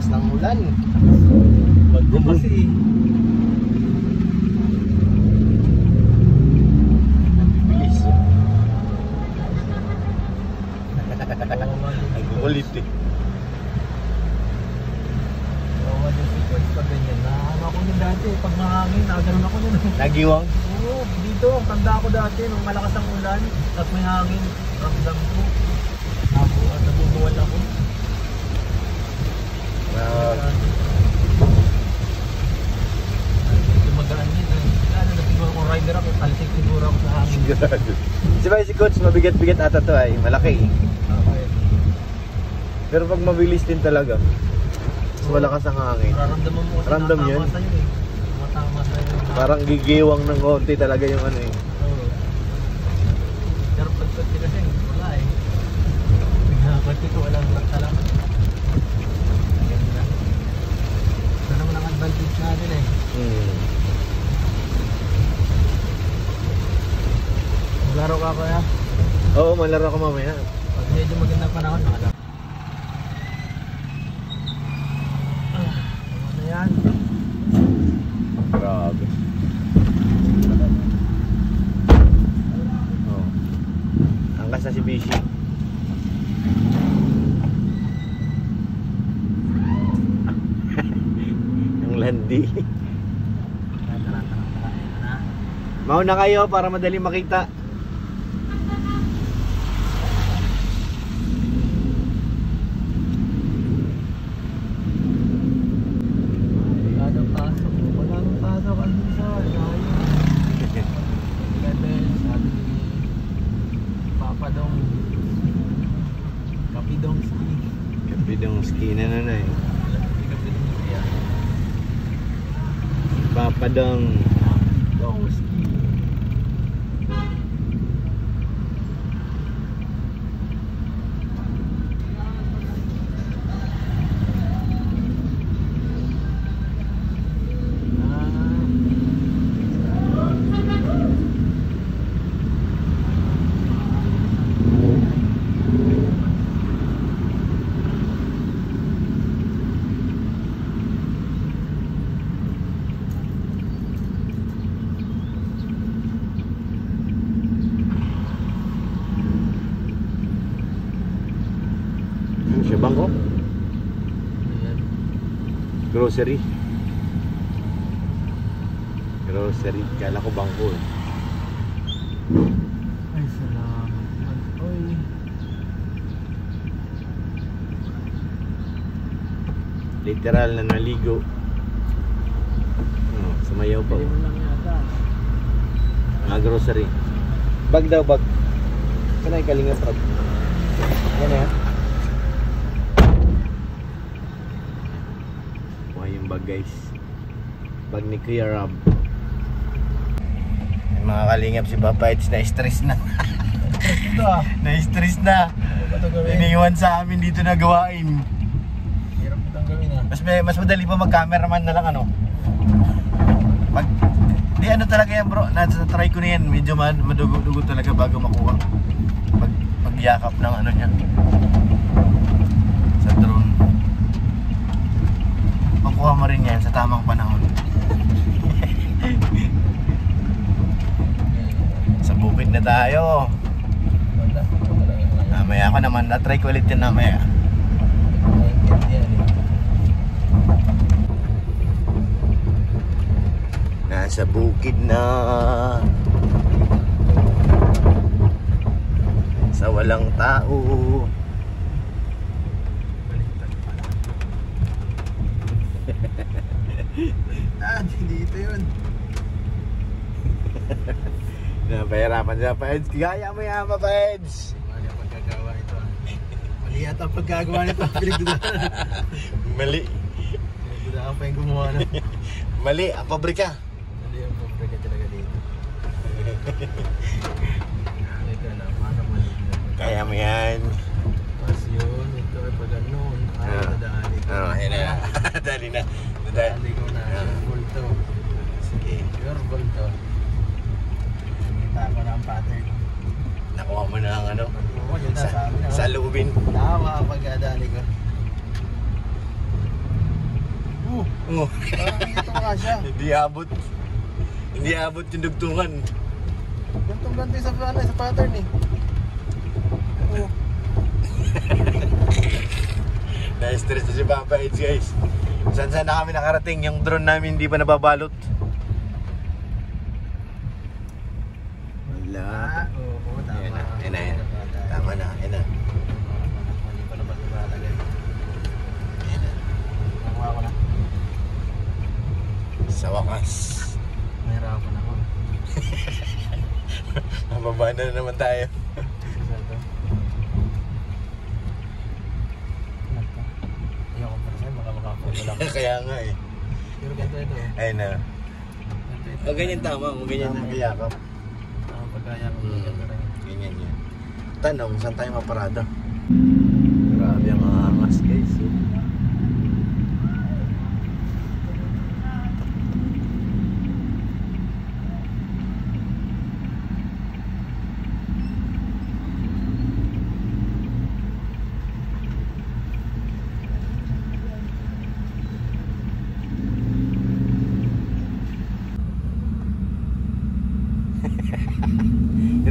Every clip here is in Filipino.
lakas ng ulan. Bagyo kasi. Bilis. Nagkukulit eh. Kawawa din si Coach pag ganyan. Nahanap ako nun dati. Pag mahangin, nakaganon ako nun. Nagiwang? Oo, dito. Ang tanda ko dati nung malakas ang ulan. Tapos may hangin. Ramdam ko. Nabubuwal ako. Magaan din eh. Ano na siguro kung rider ako, talisik siguro ako sa hangin. Sigurado. Si Coach, mabigat-bigat ata to ay. Malaki eh. Okay. Pero pag mabilis din talaga, mas malakas ang hangin. Nararamdaman mo kasi Ramdam natama yun? sa'yo eh. Matama sa'yo. Parang gigiwang ng konti talaga yung ano eh. Oo. Pero pagkati kasi, wala eh. Pagkati ko, walang lakta lang. Ganda. Ito naman ang advantage natin eh. Maglaro ka kaya? Oo, malaro ako mamaya. Pag medyo magandang panahon, nakalaro. Ano yan? Grabe. Oh. Angkas na si Bishi. Ang landi. Mauna kayo para madali makita. Kapidongski na nanay. Papadong Kapidongski. bangko? Ayan. Grocery. Grocery. Kala ko bangko eh. Ay, salamat. Oy. Literal na naligo. Sumayaw pa. Pili mo lang yata. Mga grocery. Bag daw, bag. Kanay kalinga prab. Yan eh. Wah, yung bag guys. Bag ni Kuya Rob. Yung mga kalingap si Papa Eds na stress na. Ito ah. Na-stress na. Ito gawin. Iniwan sa amin dito na gawain. Hirap itong gawin ah. Mas madali pa mag-cameraman na lang ano. Pag di ano talaga yan bro, na-try ko na yan. Medyo madugo-dugo talaga bago makuha. Pagyakap ng ano niya sa drone. Makuha mo rin yan sa tamang panahon. Sa bukid na tayo. Mamaya ako naman, na-try ko ulit yan mamaya. Nasa bukid na, sa walang tao. Dito yun. Napahirapan siya, Peds. Gaya mo yan, Peds. Mali ang pagkagawa ito ah. Mali yata ang pagkagawa nito. Pinagdudahan. Mali. Pinagdudahan pa yung gumawa na. Mali, ang pabrika. Mali ang pagkagawa talaga dito. Ito na, paano mali? Kaya mo yan. Tapos yun, ito ay pag ganun. Ay, nadaan ito. Yan na. Dali na. Nadali ko na. Bulto. Sige. Pure bulto. Nakita ko na ang pattern. Nakuha mo na ang ano. Oo, yun na. Sa lubin. Tama pag adali ko. Oh. Parang dito ka siya. Hindi abot yung dugtungan. Gantong-ganto yung sa pattern eh. Oh. Na-stress na si Papa Eds, guys. Saan na kami nakarating, yung drone namin hindi pa nababalot. Wala. Oo, tama. Yan na. Tama na, yan na. Hindi pa naman lumalagay. Yan na. Nakuha ko na. Sa wakas. Mahirapan ako. Mababa na naman tayo. Ayoko pa rin, baka makakawala ko. Kaya nga eh. Pero ganito ito. Ayun na. O ganyan tama, o ganyan na kayakap. Pagkaya ko. Ganyan yan. Tanong, saan tayo maparada? Grabe ang angas, guys.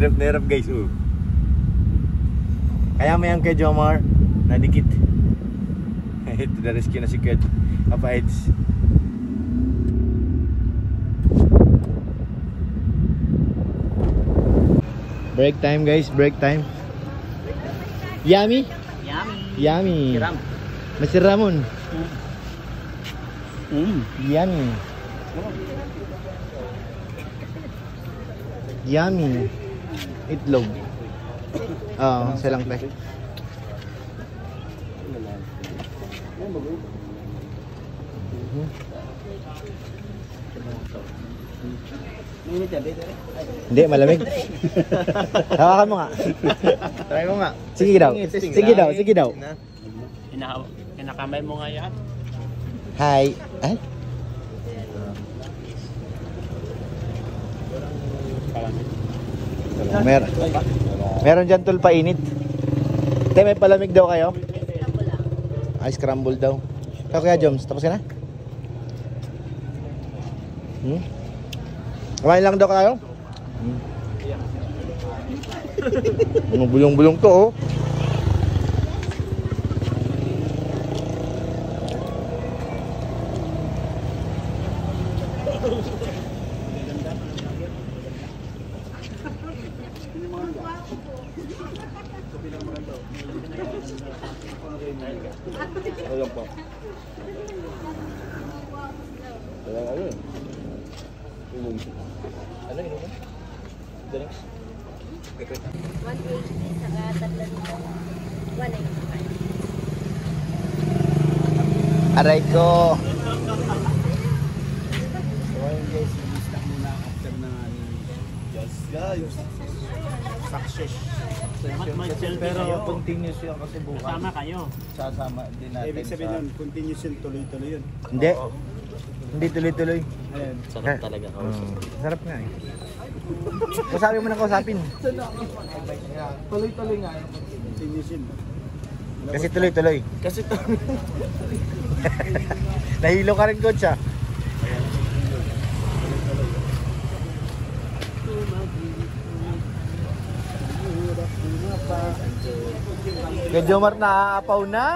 Hirap na hirap, guys. Kaya may ang kay Jomar nadikit. To the rescue na si Ked Papa Eds. Break time, guys, break time. Yummy? Yummy. Masir Ramon. Yummy. Yummy. Itlog. Oo, silang tayo. Hindi, malamig. Hawakan mo nga. Try mo nga. Sige daw. Sige daw. Kinakamay mo nga yan. Hi. Ay? Meron dyan tulpa init. Te, may palamig daw kayo? Ay, scramble daw. Ikaw kaya, Joms, tapos ka na? Kumain lang daw kayo? Bulong-bulong to, oh. Alam po. Ano yun? Ano yun? Drinks? 180 saka 195. Aray ko. So ayun guys, i-stop muna after na yes guys. Success. Pero continuous yun kasi bukas. Kasama kayo. Sasama din natin. Ibig sabihin nun, continuous yun, tuloy-tuloy yun. Hindi. Hindi tuloy-tuloy. Ayan. Sarap talaga. Sarap nga eh. Kausapin mo na kausapin. Tuloy-tuloy nga. Continuous yun. Kasi tuloy-tuloy. Kasi Nahilo ka rin, coach, ah. Kay Jomar naaapaw na.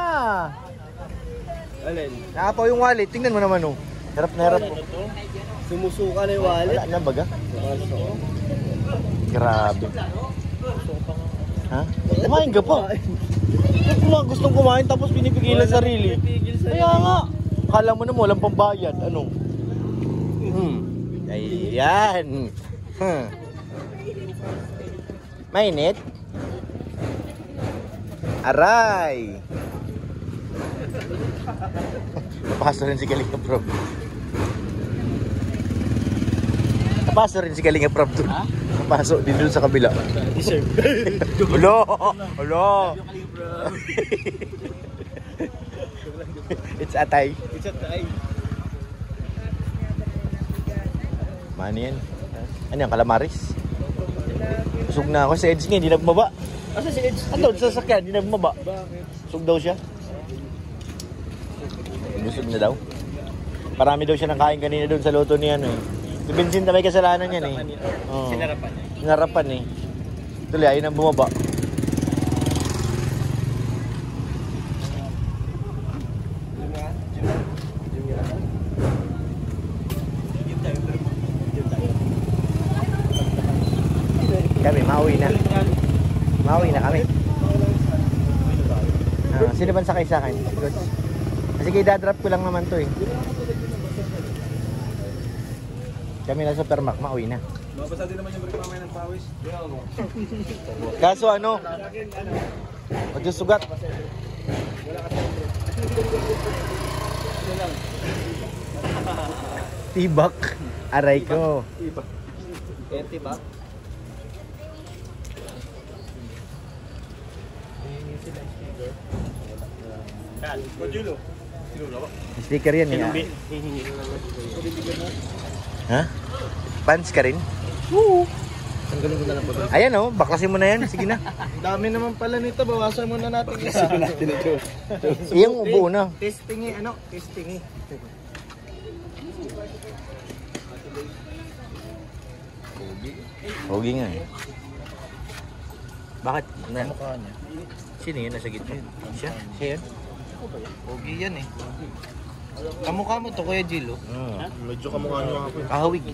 alin? Naaapaw yung wallet. Tingnan mo naman, oh. Harap na harap. Sumusuka na yung wallet. Wala na baga? Grabe. Ha? Kumain ka pa. Gustong kumain tapos pinipigilan sarili. Kaya nga. Akala mo na mo walang pambayad. Ano? Ayan. Mainit? Aray! Napasok rin si Kalinga Prob. Napasok rin si Kalinga Prob doon. Napasok din doon sa kabila. Deserve. Hello! Hello! It's atay. It's a tie. Mano yan? Ano yan? Calamaris? Busog na ako. Si Eds nga, hindi na bumaba. Asa si Edge? Ano? Sa sasakyan, hindi na bumaba. Bakit? Busog daw siya. Busog na daw. Parami daw siya nakain kanina doon sa luto niya eh. Si Vincent may kasalanan yan eh. Oo. Sinarapan niya. Sinarapan eh. Tuloy, ayun ang bumaba. Kami, mauwi na. Mauwi na kami. Sino ba sakay sa akin? Good. Sige, dadrop ko lang naman to eh. Kami na sa Supermac, mauwi na. Mabasa din naman yung break mamaya ng pawis. Kaso ano? Magsusugat. Tibak. Aray ko. Tibak? Sticker yan eh. Ha? Pants ka rin? Oo. Tanggalin ko na lang po. Ayan oh, baklasin mo na yan. Sige na. Dami naman pala nito. Bawasan muna natin isa. Iyong ubo na. Testing eh. Ano? Testing eh. Pogi nga eh. Bakit? Mukha niya. Sino yun nasa gitna? Siya? Siya yan? Pogi yan eh. Kamukha mo to, Kuya Jill, oh. Medyo kamukha niyo ako. Kahawig.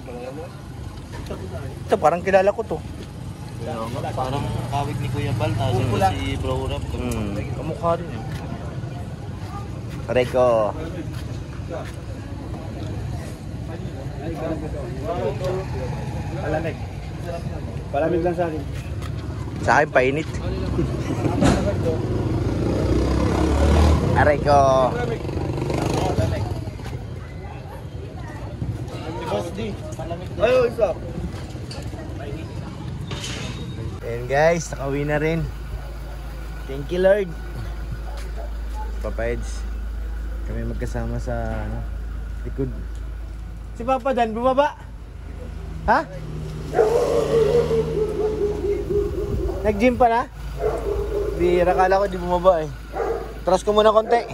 Ito parang kilala ko to. Parang kawig ni Kuya Bal. Tapos si Bro Rap. Kamukha rin eh. Aray ko. Palamig. Palamig lang sa akin. Sa akin painit. Aray ko. Boss D. Ayo, isa. And guys, nakauwi na rin. Thank you Lord. Papa Eds. Kami magkasama sa likod. Si Papa Dan, bumaba? Ha? Nag-gym pa na? Bira, kala ko di bumaba eh. Tras ko muna konti.